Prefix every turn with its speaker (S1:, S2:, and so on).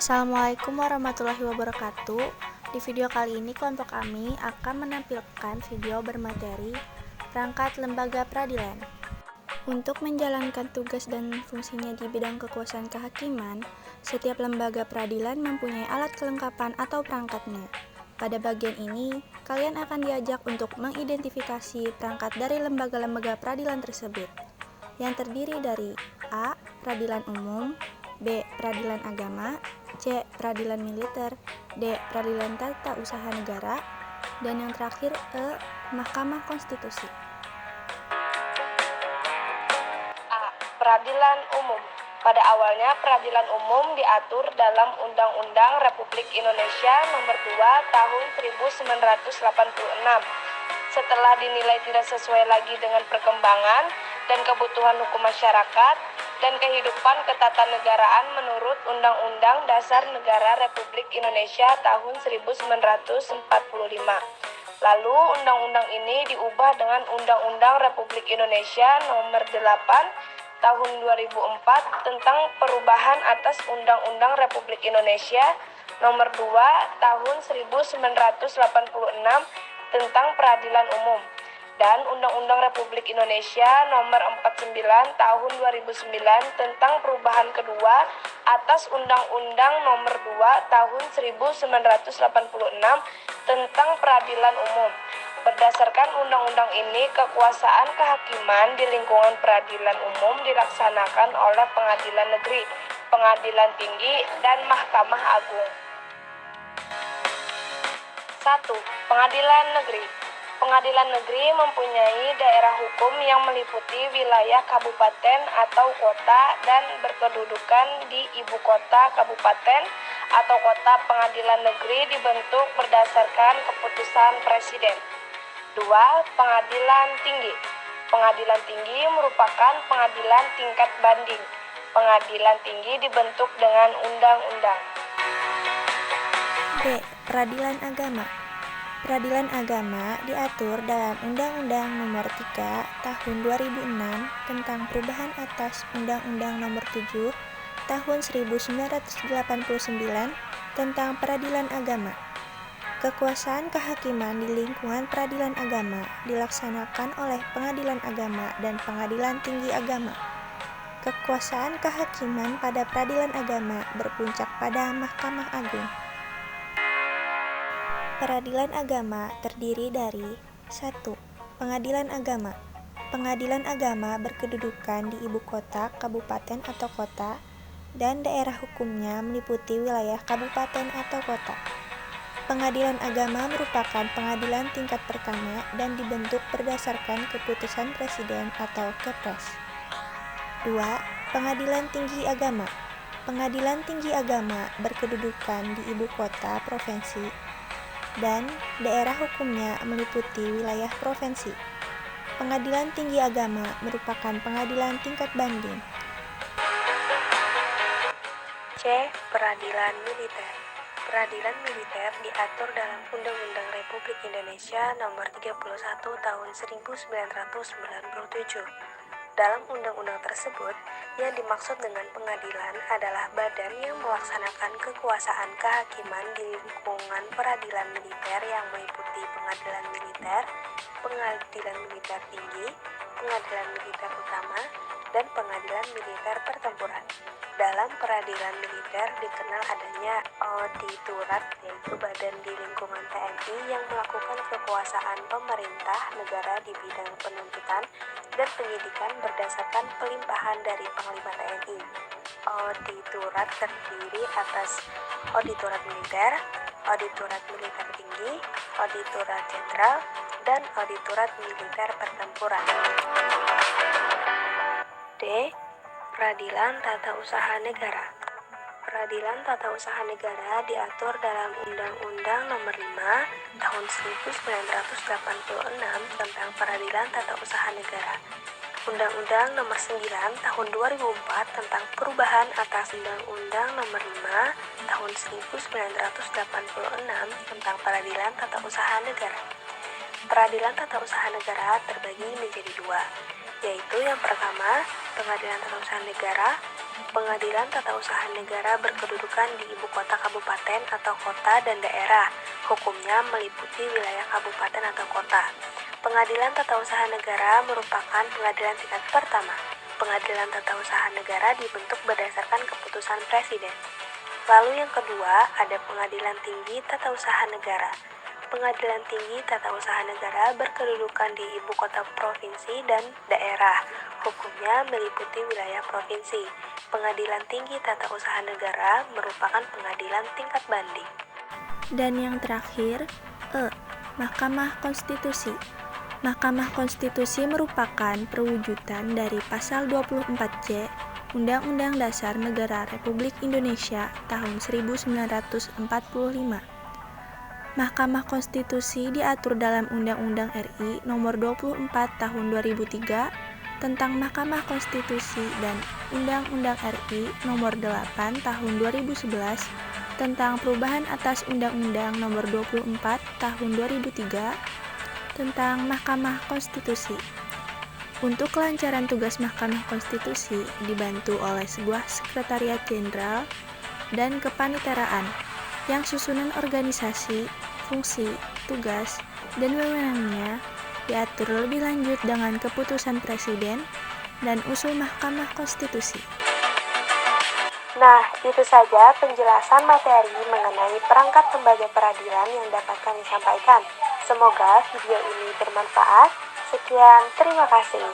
S1: Assalamualaikum warahmatullahi wabarakatuh. Di video kali ini kelompok kami akan menampilkan video bermateri perangkat lembaga peradilan. Untuk menjalankan tugas dan fungsinya di bidang kekuasaan kehakiman, setiap lembaga peradilan mempunyai alat kelengkapan atau perangkatnya. Pada bagian ini, kalian akan diajak untuk mengidentifikasi perangkat dari lembaga-lembaga peradilan tersebut, yang terdiri dari A. Peradilan umum, B. Peradilan agama, C. Peradilan militer, D. Peradilan tata usaha negara, dan yang terakhir E. Mahkamah Konstitusi.
S2: A. Peradilan umum. Pada awalnya peradilan umum diatur dalam Undang-Undang Republik Indonesia Nomor 2 Tahun 1986. Setelah dinilai tidak sesuai lagi dengan perkembangan dan kebutuhan hukum masyarakat dan kehidupan ketatanegaraan menurut Undang-Undang Dasar Negara Republik Indonesia tahun 1945. Lalu undang-undang ini diubah dengan Undang-Undang Republik Indonesia Nomor 8 Tahun 2004 tentang perubahan atas Undang-Undang Republik Indonesia Nomor 2 Tahun 1986 tentang peradilan umum, dan Undang-Undang Republik Indonesia Nomor 49 Tahun 2009 tentang perubahan kedua atas Undang-Undang Nomor 2 Tahun 1986 tentang peradilan umum. Berdasarkan undang-undang ini, kekuasaan kehakiman di lingkungan peradilan umum dilaksanakan oleh pengadilan negeri, pengadilan tinggi, dan Mahkamah Agung. 1. Pengadilan negeri. Pengadilan negeri mempunyai daerah hukum yang meliputi wilayah kabupaten atau kota dan berkedudukan di ibu kota kabupaten atau kota. Pengadilan negeri dibentuk berdasarkan keputusan Presiden. 2. Pengadilan tinggi. Pengadilan tinggi merupakan pengadilan tingkat banding. Pengadilan tinggi dibentuk dengan undang-undang.
S1: B. Peradilan agama. Peradilan agama diatur dalam Undang-Undang Nomor 3 Tahun 2006 tentang perubahan atas Undang-Undang Nomor 7 Tahun 1989 tentang peradilan agama. Kekuasaan kehakiman di lingkungan peradilan agama dilaksanakan oleh pengadilan agama dan pengadilan tinggi agama. Kekuasaan kehakiman pada peradilan agama berpuncak pada Mahkamah Agung. Peradilan agama terdiri dari 1. Pengadilan agama. Pengadilan agama berkedudukan di ibu kota, kabupaten atau kota, dan daerah hukumnya meliputi wilayah kabupaten atau kota. Pengadilan agama merupakan pengadilan tingkat pertama dan dibentuk berdasarkan keputusan Presiden atau Kepres. 2. Pengadilan tinggi agama. Pengadilan tinggi agama berkedudukan di ibu kota provinsi dan daerah hukumnya meliputi wilayah provinsi. Pengadilan tinggi agama merupakan pengadilan tingkat banding.
S2: C. Peradilan militer. Peradilan militer diatur dalam Undang-Undang Republik Indonesia Nomor 31 Tahun 1997. Dalam undang-undang tersebut, yang dimaksud dengan pengadilan adalah badan yang melaksanakan kekuasaan kehakiman di lingkungan peradilan militer yang meliputi pengadilan militer, pengadilan militer tinggi, pengadilan militer utama, dan pengadilan militer pertempuran. Dalam peradilan militer dikenal adanya auditorat, yaitu badan di lingkungan TNI yang melakukan kekuasaan pemerintah negara di bidang penuntutan dan penyidikan berdasarkan pelimpahan dari Panglima TNI. Auditorat terdiri atas auditorat militer, auditorat militer tinggi, auditorat jenderal, dan auditorat militer pertempuran. D. Peradilan Tata Usaha Negara. Peradilan Tata Usaha Negara diatur dalam Undang-Undang Nomor 5 Tahun 1986 tentang Peradilan Tata Usaha Negara. Undang-Undang Nomor 9 Tahun 2004 tentang perubahan atas Undang-Undang Nomor 5 Tahun 1986 tentang Peradilan Tata Usaha Negara. Peradilan Tata Usaha Negara terbagi menjadi dua, yaitu yang pertama, Pengadilan Tata Usaha Negara Pengadilan Tata Usaha Negara berkedudukan di ibu kota kabupaten atau kota dan daerah. Hukumnya meliputi wilayah kabupaten atau kota. Pengadilan Tata Usaha Negara merupakan pengadilan tingkat pertama. Pengadilan Tata Usaha Negara dibentuk berdasarkan keputusan Presiden. Lalu yang kedua, ada Pengadilan Tinggi Tata Usaha Negara. Pengadilan Tinggi Tata Usaha Negara berkedudukan di ibu kota provinsi dan daerah. Hukumnya meliputi wilayah provinsi. Pengadilan Tinggi Tata Usaha Negara merupakan pengadilan tingkat banding.
S1: Dan yang terakhir, Mahkamah Konstitusi. Mahkamah Konstitusi merupakan perwujudan dari Pasal 24C Undang-Undang Dasar Negara Republik Indonesia tahun 1945. Mahkamah Konstitusi diatur dalam Undang-Undang RI Nomor 24 Tahun 2003 tentang Mahkamah Konstitusi dan Undang-Undang RI Nomor 8 Tahun 2011 tentang perubahan atas Undang-Undang Nomor 24 Tahun 2003 tentang Mahkamah Konstitusi. Untuk kelancaran tugas Mahkamah Konstitusi dibantu oleh sebuah Sekretariat Jenderal dan Kepaniteraan yang susunan organisasi, fungsi, tugas, dan wewenangnya diatur lebih lanjut dengan keputusan Presiden dan usul Mahkamah Konstitusi.
S2: Nah, itu saja penjelasan materi mengenai perangkat lembaga peradilan yang dapat kami sampaikan. Semoga video ini bermanfaat. Sekian, terima kasih.